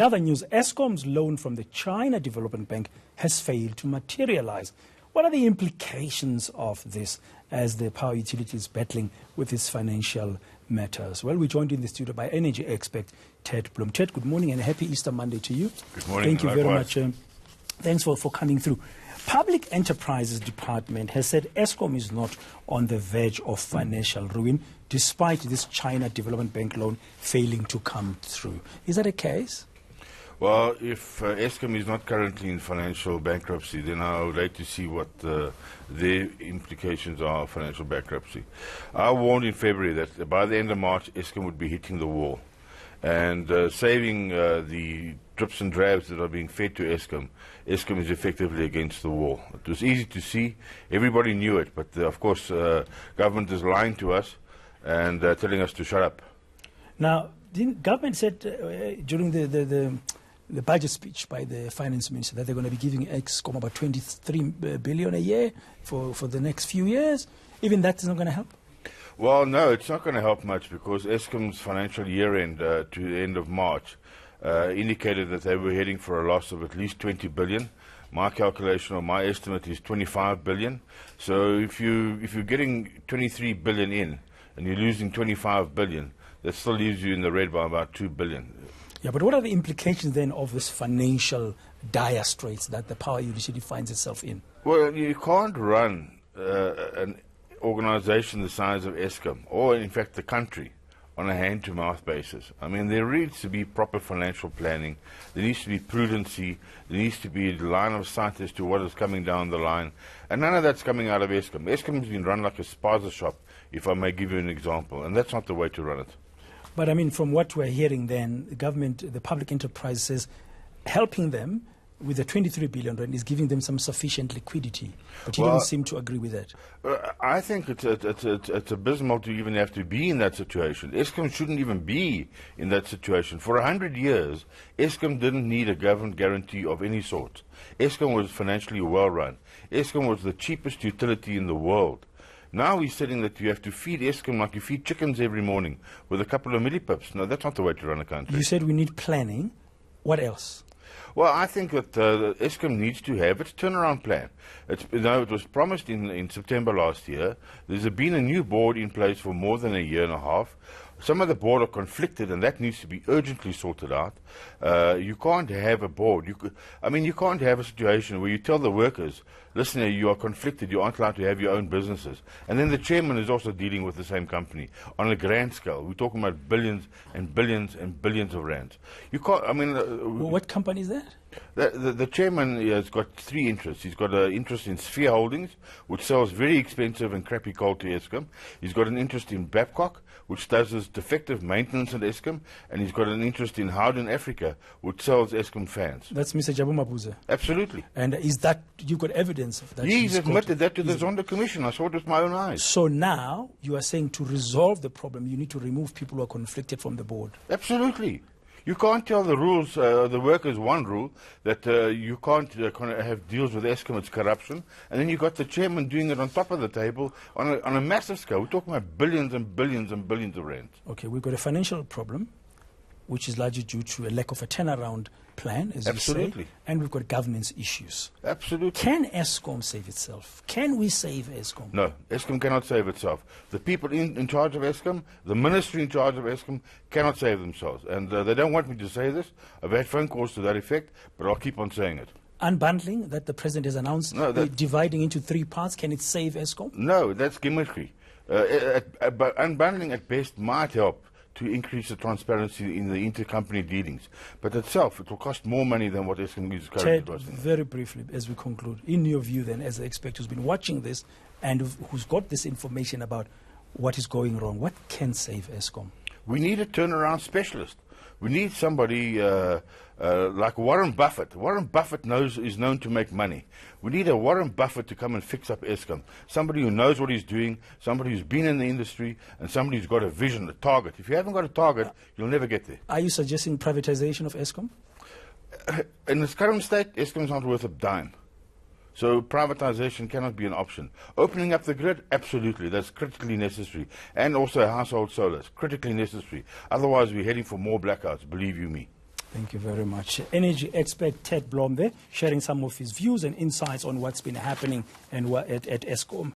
Other news, Eskom's loan from the China Development Bank has failed to materialize. What are the implications of this as the power utility is battling with its financial matters? Well, we're joined in the studio by energy expert Ted Bloem. Ted, good morning and a happy Easter Monday to you. Good morning. Thank you very much. Thanks for coming through. Public Enterprises Department has said Eskom is not on the verge of financial ruin despite this China Development Bank loan failing to come through. Is that a case? Well, if Eskom is not currently in financial bankruptcy, then I would like to see what their implications are of financial bankruptcy. I warned in February that by the end of March, Eskom would be hitting the wall. And saving the drips and drabs that are being fed to Eskom is effectively against the wall. It was easy to see. Everybody knew it. But, of course, government is lying to us and telling us to shut up. Now, the government said during the budget speech by the finance minister that they're going to be giving Eskom about 23 billion a year for the next few years. Even that is not going to help? Well, no, it's not going to help much because Eskom's financial year end to the end of March indicated that they were heading for a loss of at least 20 billion. My calculation or my estimate is 25 billion. So if you're getting 23 billion in and you're losing 25 billion, that still leaves you in the red by about 2 billion. Yeah, but what are the implications then of this financial dire straits that the power utility finds itself in? Well, you can't run an organization the size of Eskom, or in fact the country, on a hand-to-mouth basis. I mean, there needs to be proper financial planning, there needs to be prudency, there needs to be a line of sight as to what is coming down the line, and none of that's coming out of Eskom. Eskom has been run like a spaza shop, if I may give you an example, and that's not the way to run it. But I mean, from what we're hearing then, the government, the public enterprise says helping them with the 23 billion rand is giving them some sufficient liquidity. But you don't seem to agree with that. I think it's abysmal to even have to be in that situation. Eskom shouldn't even be in that situation. For 100 years, Eskom didn't need a government guarantee of any sort. Eskom was financially well run. Eskom was the cheapest utility in the world. Now he's saying that you have to feed Eskom like you feed chickens every morning with a couple of millipips. No, that's not the way to run a country. You said we need planning. What else? Well, I think that Eskom needs to have its turnaround plan. It was promised in September last year. There's been a new board in place for more than a year and a half. Some of the board are conflicted, and that needs to be urgently sorted out. You can't have a board. You can't have a situation where you tell the workers, listen, you are conflicted, you aren't allowed to have your own businesses. And then the chairman is also dealing with the same company on a grand scale. We're talking about billions and billions and billions of rands. You can't, what company is that? The chairman has got three interests. He's got an interest in Sphere Holdings, which sells very expensive and crappy coal to Eskom. He's got an interest in Babcock, which does this defective maintenance at Eskom. And he's got an interest in Howden Africa, which sells Eskom fans. That's Mr. Jabu Mabuza? Absolutely. And is that, you've got evidence of that? He's admitted that to the Zondo Commission. I saw it with my own eyes. So now you are saying to resolve the problem, you need to remove people who are conflicted from the board? Absolutely. You can't tell the workers one rule, that you can't have deals with Eskom, it's corruption, and then you've got the chairman doing it on top of the table on a massive scale. We're talking about billions and billions and billions of rands. Okay, we've got a financial problem, which is largely due to a lack of a turnaround plan, as you say, and we've got governance issues. Absolutely. Can Eskom save itself? Can we save Eskom? No, Eskom cannot save itself. The people in charge of Eskom, the ministry in charge of Eskom, cannot save themselves. And they don't want me to say this. I've had phone calls to that effect, but I'll keep on saying it. Unbundling, that the president has announced, dividing into three parts, can it save Eskom? No, that's gimmickry. But unbundling at best might help to increase the transparency in the intercompany dealings. But itself, it will cost more money than what Eskom is currently costing. Very briefly, as we conclude, in your view then, as the expert who's been watching this and who's got this information about what is going wrong, what can save Eskom? We need a turnaround specialist. We need somebody like Warren Buffett. Warren Buffett is known to make money. We need a Warren Buffett to come and fix up Eskom. Somebody who knows what he's doing, somebody who's been in the industry, and somebody who's got a vision, a target. If you haven't got a target, you'll never get there. Are you suggesting privatization of Eskom? In its current state, Eskom's not worth a dime. So privatization cannot be an option. Opening up the grid, absolutely, that's critically necessary. And also household solar, critically necessary. Otherwise, we're heading for more blackouts, believe you me. Thank you very much. Energy expert Ted Bloem there, sharing some of his views and insights on what's been happening and at Eskom.